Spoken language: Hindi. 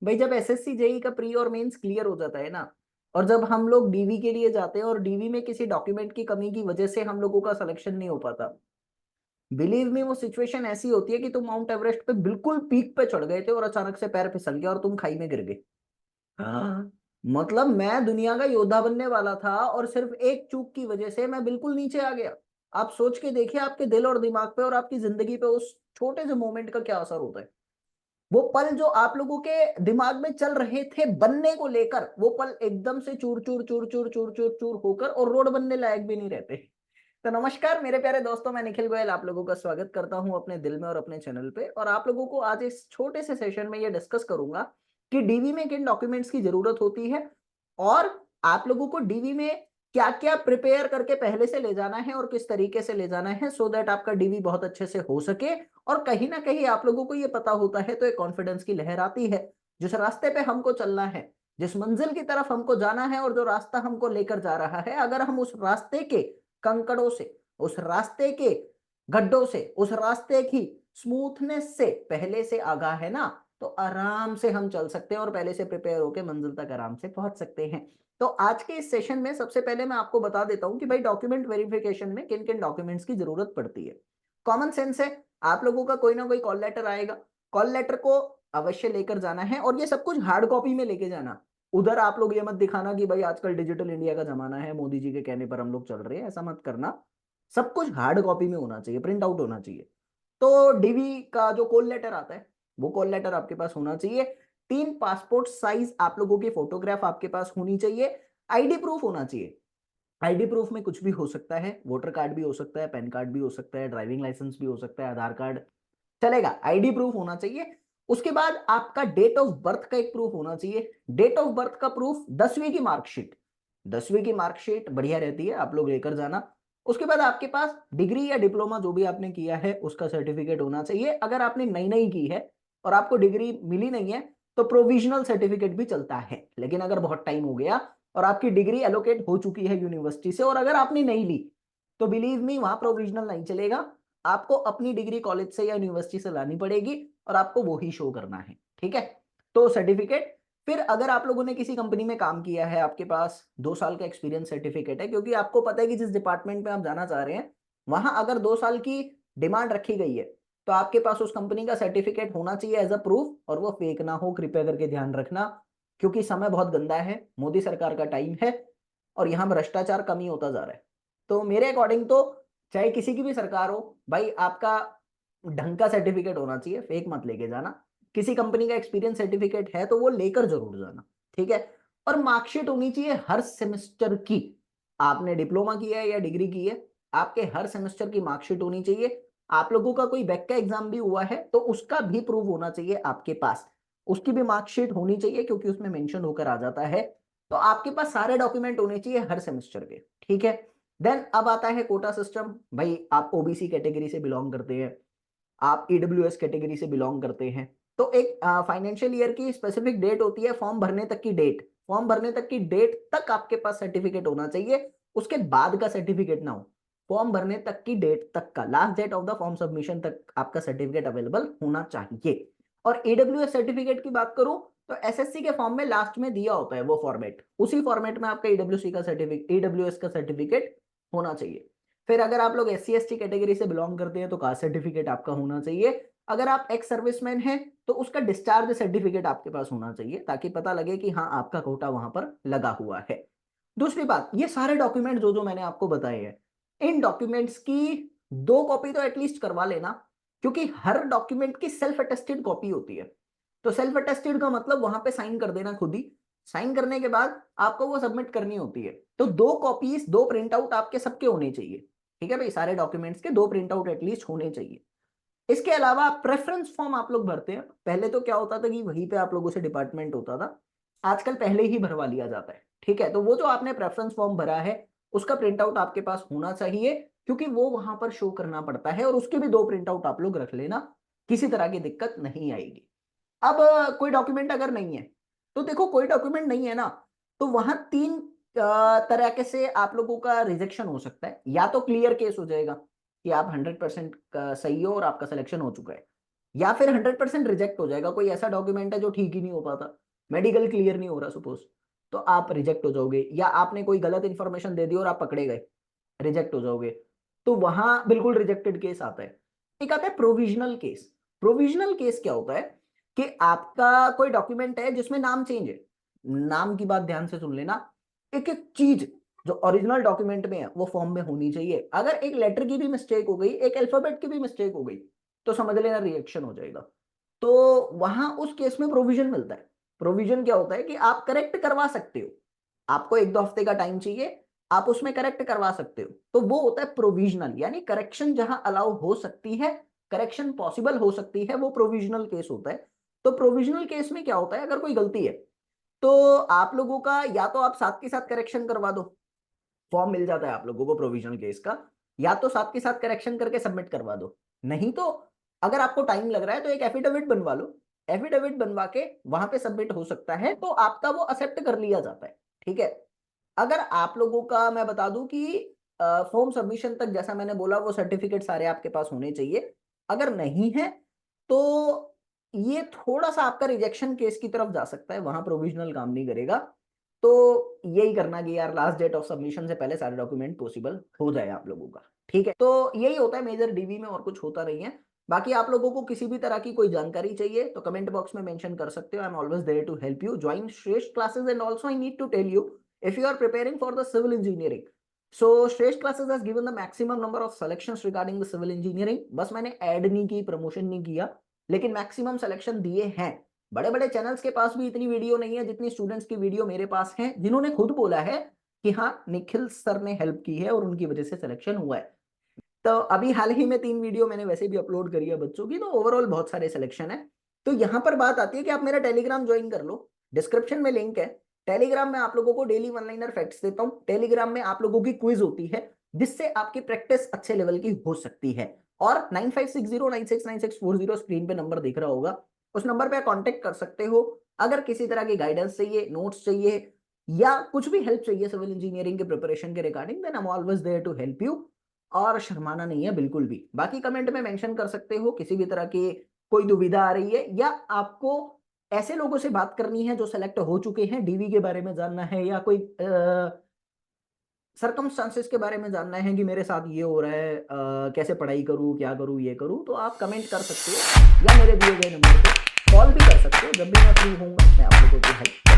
भाई जब एसएससी जेई का प्री और मेंस क्लियर हो जाता है ना, और जब हम लोग डीवी के लिए जाते हैं और डीवी में किसी डॉक्यूमेंट की कमी की वजह से हम लोगों का सिलेक्शन नहीं हो पाता, बिलीव मी वो सिचुएशन ऐसी होती है कि तुम माउंट एवरेस्ट पे बिल्कुल पीक पे चढ़ गए थे और अचानक से पैर फिसल गया और तुम खाई में गिर गए। हाँ, मतलब मैं दुनिया का योद्धा बनने वाला था और सिर्फ एक चूक की वजह से मैं बिल्कुल नीचे आ गया। आप सोच के देखिए आपके दिल और दिमाग पे और आपकी जिंदगी पे उस छोटे से मोमेंट का क्या असर होता है। वो पल जो आप लोगों के दिमाग में चल रहे थे बनने को लेकर, वो पल एकदम से चूर चूर चूर चूर चूर चूर चूर होकर और रोड बनने लायक भी नहीं रहते। तो नमस्कार मेरे प्यारे दोस्तों, मैं निखिल गोयल आप लोगों का स्वागत करता हूं अपने दिल में और अपने चैनल पे। और आप लोगों को आज इस छोटे से सेशन में ये डिस्कस करूंगा कि डीवी में किन डॉक्यूमेंट्स की जरूरत होती है और आप लोगों को डीवी में क्या क्या प्रिपेयर करके पहले से ले जाना है और किस तरीके से ले जाना है, सो दैट आपका डीवी बहुत अच्छे से हो सके। और कहीं ना कहीं आप लोगों को ये पता होता है तो एक कॉन्फिडेंस की लहर आती है। जिस रास्ते पे हमको चलना है, जिस मंजिल की तरफ हमको जाना है और जो रास्ता हमको लेकर जा रहा है, अगर हम उस रास्ते के कंकड़ों से, उस रास्ते के गड्ढों से, उस रास्ते की स्मूथनेस से पहले से आगाह है ना, तो आराम से हम चल सकते हैं और पहले से प्रिपेयर होकर मंजिल तक आराम से पहुंच सकते हैं। तो आज के इस सेशन में सबसे पहले मैं आपको बता देता हूं कि भाई डॉक्यूमेंट वेरिफिकेशन में किन किन डॉक्यूमेंट्स की जरूरत पड़ती है। कॉमन सेंस है, आप लोगों का कोई ना कोई कॉल लेटर आएगा, कॉल लेटर को अवश्य लेकर जाना है और ये सब कुछ हार्ड कॉपी में लेके जाना। उधर आप लोग ये मत दिखाना कि भाई आजकल डिजिटल इंडिया का जमाना है, मोदी जी के कहने पर हम लोग चल रहे हैं, ऐसा मत करना। सब कुछ हार्ड कॉपी में होना चाहिए, प्रिंट आउट होना चाहिए। तो डीवी का जो कॉल लेटर आता है, वो कॉल लेटर आपके पास होना चाहिए। 3 पासपोर्ट साइज आप लोगों की फोटोग्राफ आपके पास होनी चाहिए। आईडी प्रूफ होना चाहिए। आईडी प्रूफ में कुछ भी हो सकता है, वोटर कार्ड भी हो सकता है, पैन कार्ड भी हो सकता है, ड्राइविंग लाइसेंस भी हो सकता है, आधार कार्ड चलेगा, आईडी प्रूफ होना चाहिए। उसके बाद आपका डेट ऑफ बर्थ का एक प्रूफ होना चाहिए। डेट ऑफ बर्थ का प्रूफ, 10वीं की मार्कशीट, 10वीं की मार्कशीट बढ़िया रहती है, आप लोग लेकर जाना। उसके बाद आपके पास डिग्री या डिप्लोमा जो भी आपने किया है उसका सर्टिफिकेट होना चाहिए। अगर आपने नई नई की है और आपको डिग्री मिली नहीं है तो प्रोविजनल सर्टिफिकेट भी चलता है। लेकिन अगर बहुत टाइम हो गया और आपकी डिग्री एलोकेट हो चुकी है यूनिवर्सिटी से और अगर आपने नहीं ली, तो बिलीव मी वहां प्रोविजनल नहीं चलेगा। आपको अपनी डिग्री कॉलेज से या यूनिवर्सिटी से लानी पड़ेगी और आपको वो ही शो करना है, ठीक है। तो सर्टिफिकेट, फिर अगर आप लोगों ने किसी कंपनी में काम किया है, आपके पास 2 साल का एक्सपीरियंस सर्टिफिकेट है, क्योंकि आपको पता है कि जिस डिपार्टमेंट में आप जाना चाह रहे हैं वहां अगर 2 साल की डिमांड रखी गई है, तो आपके पास उस कंपनी का सर्टिफिकेट होना चाहिए एज अ प्रूफ, और वो फेक ना हो, कृपया करके ध्यान रखना। क्योंकि समय बहुत गंदा है, मोदी सरकार का टाइम है और यहाँ भ्रष्टाचार कम ही होता जा रहा है। तो मेरे अकॉर्डिंग तो चाहे किसी की भी सरकार हो, भाई आपका ढंग का सर्टिफिकेट होना चाहिए, फेक मत लेके जाना। किसी कंपनी का एक्सपीरियंस सर्टिफिकेट है तो वो लेकर जरूर जाना, ठीक है। और मार्कशीट होनी चाहिए हर सेमेस्टर की। आपने डिप्लोमा किया है या डिग्री की है, आपके हर सेमेस्टर की मार्कशीट होनी चाहिए। आप लोगों का कोई बैक का एग्जाम भी हुआ है तो उसका भी प्रूफ होना चाहिए आपके पास, उसकी भी मार्कशीट होनी चाहिए, क्योंकि उसमें मेंशन होकर आ जाता है। तो आपके पास सारे डॉक्यूमेंट होने चाहिए हर सेमेस्टर के, ठीक है। देन अब आता है कोटा सिस्टम। भाई आप ओबीसी कैटेगरी से बिलोंग करते हैं, आप ईडब्ल्यूएस कैटेगरी से बिलोंग करते हैं, तो एक फाइनेंशियल ईयर की स्पेसिफिक डेट होती है, फॉर्म भरने तक की डेट, फॉर्म भरने तक की डेट तक आपके पास सर्टिफिकेट होना चाहिए। उसके बाद का सर्टिफिकेट ना हो, फॉर्म भरने तक की डेट तक का, last date of the form submission तक आपका सर्टिफिकेट अवेलेबल होना चाहिए। और ईडब्ल्यूएस सर्टिफिकेट की बात करूं तो एसएससी के फॉर्म में लास्ट में दिया होता है वो फॉर्मेट, उसी फॉर्मेट में आपका ईडब्ल्यूसी का सर्टिफिकेट, ईडब्ल्यूएस का सर्टिफिकेट होना चाहिए। फिर अगर आप लोग S C S T category से बिलोंग करते हैं तो कास्ट सर्टिफिकेट आपका होना चाहिए। अगर आप एक्स सर्विसमैन हैं तो उसका डिस्चार्ज सर्टिफिकेट आपके पास होना चाहिए, ताकि पता लगे कि हाँ आपका कोटा वहां पर लगा हुआ है। दूसरी बात, ये सारे डॉक्यूमेंट जो जो मैंने आपको बताए हैं, इन डॉक्यूमेंट्स की 2 कॉपी तो एटलीस्ट करवा लेना, क्योंकि हर डॉक्यूमेंट की सेल्फ अटेस्टेड कॉपी होती है। तो सेल्फ अटेस्टेड का मतलब वहां पे साइन कर देना खुद ही, साइन करने के बाद आपको वो सबमिट करनी होती है। तो 2 कॉपीज, 2 प्रिंट आउट आपके सबके होने चाहिए, ठीक है भाई, सारे डॉक्यूमेंट्स के 2 प्रिंट आउट एटलीस्ट होने चाहिए। इसके अलावा प्रेफरेंस फॉर्म आप लोग भरते हैं, पहले तो क्या होता था कि वहीं पे आप लोगों से डिपार्टमेंट होता था, आजकल पहले ही भरवा लिया जाता है, ठीक है। तो वो जो आपने प्रेफरेंस फॉर्म भरा है उसका प्रिंट आउट आपके पास होना चाहिए, क्योंकि वो वहां पर शो करना पड़ता है, और उसके भी 2 प्रिंट आउट आप लोग रख लेना, किसी तरह की दिक्कत नहीं आएगी। अब कोई डॉक्यूमेंट अगर नहीं है, तो देखो कोई डॉक्यूमेंट नहीं है ना, तो वहां 3 तरह से आप लोगों का रिजेक्शन हो सकता है। या तो क्लियर केस हो जाएगा कि आप 100% सही हो और आपका सिलेक्शन हो चुका है, या फिर 100% रिजेक्ट हो जाएगा। कोई ऐसा डॉक्यूमेंट है जो ठीक ही नहीं हो पाता, मेडिकल क्लियर नहीं हो रहा सपोज, तो आप रिजेक्ट हो जाओगे। या आपने कोई गलत इंफॉर्मेशन दे दी और आप पकड़े गए, रिजेक्ट हो जाओगे। तो वहां बिल्कुल रिजेक्टेड केस आता है। एक आता है प्रोविजनल केस। प्रोविजनल केस क्या होता है कि आपका कोई डॉक्यूमेंट है जिसमें नाम चेंज है। नाम की बात ध्यान से सुन लेना। एक एक चीज जो ओरिजिनल डॉक्यूमेंट में है वो फॉर्म में होनी चाहिए। अगर एक लेटर की भी मिस्टेक हो गई, एक अल्फाबेट की भी मिस्टेक हो गई, तो समझ लेना रिएक्शन हो जाएगा। तो वहां उस केस में प्रोविजन मिलता है। प्रोविजन क्या होता है कि आप करेक्ट करवा सकते हो, आपको 1-2 हफ्ते का टाइम चाहिए, आप उसमें करेक्ट करवा सकते हो। तो वो होता है प्रोविजनल, यानी करेक्शन जहां अलाउ हो सकती है, करेक्शन पॉसिबल हो सकती है, वो प्रोविजनल केस होता है। तो प्रोविजनल केस में क्या होता है, अगर कोई गलती है तो आप लोगों का या तो आप साथ के साथ करेक्शन करवा दो, फॉर्म मिल जाता है आप लोगों को प्रोविजनल केस का, या तो साथ के साथ करेक्शन करके सबमिट करवा दो। नहीं तो अगर आपको टाइम लग रहा है तो एक एफिडेविट बनवा लो, एफिडेविट बनवा के वहां पे सबमिट हो सकता है, तो आपका वो एक्सेप्ट कर लिया जाता है। ठीक है। अगर आप लोगों का मैं बता दूं कि फॉर्म सबमिशन तक, जैसा मैंने बोला, वो सर्टिफिकेट सारे आपके पास होने चाहिए। अगर नहीं है तो ये थोड़ा सा आपका रिजेक्शन केस की तरफ जा सकता है, वहां प्रोविजनल काम नहीं करेगा। तो यही करना कि यार लास्ट डेट ऑफ सबमिशन से पहले सारे डॉक्यूमेंट पॉसिबल हो जाए आप लोगों का। ठीक है, तो यही होता है मेजर डीवी में, और कुछ होता नहीं है। बाकी आप लोगों को किसी भी तरह की कोई जानकारी चाहिए तो कमेंट बॉक्स में मेंशन कर सकते हो। I am always there to help you. Join Shreshth classes and also I need to tell you, if you are preparing for the civil engineering, so Shresh classes has given the maximum number of selections regarding the civil engineering। बस मैंने ऐड नहीं की, प्रमोशन नहीं किया, लेकिन मैक्सिमम सिलेक्शन दिए हैं। बड़े बड़े चैनल्स के पास भी इतनी वीडियो नहीं है जितनी स्टूडेंट्स की वीडियो मेरे पास है, जिन्होंने खुद बोला है कि हाँ निखिल सर ने हेल्प की है और उनकी वजह से सिलेक्शन हुआ है। तो अभी हाल ही में 3 वीडियो मैंने वैसे भी अपलोड करी है बच्चों की, तो ओवरऑल बहुत सारे सिलेक्शन है। तो यहाँ पर बात आती है कि आप मेरा टेलीग्राम ज्वाइन कर लो, डिस्क्रिप्शन में लिंक है। टेलीग्राम में आप लोगों को डेली वन लाइनर फैक्ट्स देता हूँ। टेलीग्राम में आप लोगों की क्विज होती है जिससे आपकी प्रैक्टिस अच्छे लेवल की हो सकती है। और 9560969640 स्क्रीन पे नंबर दिख रहा होगा, उस नंबर पे कांटेक्ट कर सकते हो। अगर किसी तरह की गाइडेंस चाहिए, नोट्स चाहिए, या कुछ भी हेल्प चाहिए सिविल इंजीनियरिंग के प्रिपरेशन के regarding, then I am always there to help you. और शर्माना नहीं है बिल्कुल भी। बाकी कमेंट में मेंशन कर सकते हो किसी भी तरह की कोई दुविधा आ रही है, या आपको ऐसे लोगों से बात करनी है जो सेलेक्ट हो चुके हैं, डीवी के बारे में जानना है, या कोई सरकमस्टांसेस के बारे में जानना है कि मेरे साथ ये हो रहा है, कैसे पढ़ाई करूं, क्या करूं, ये करूं, तो आप कमेंट कर सकते हो, या मेरे दिए गए नंबर पे कॉल भी कर सकते हो। जब भी मैं फ्री होऊंगा मैं आप लोगों की हेल्प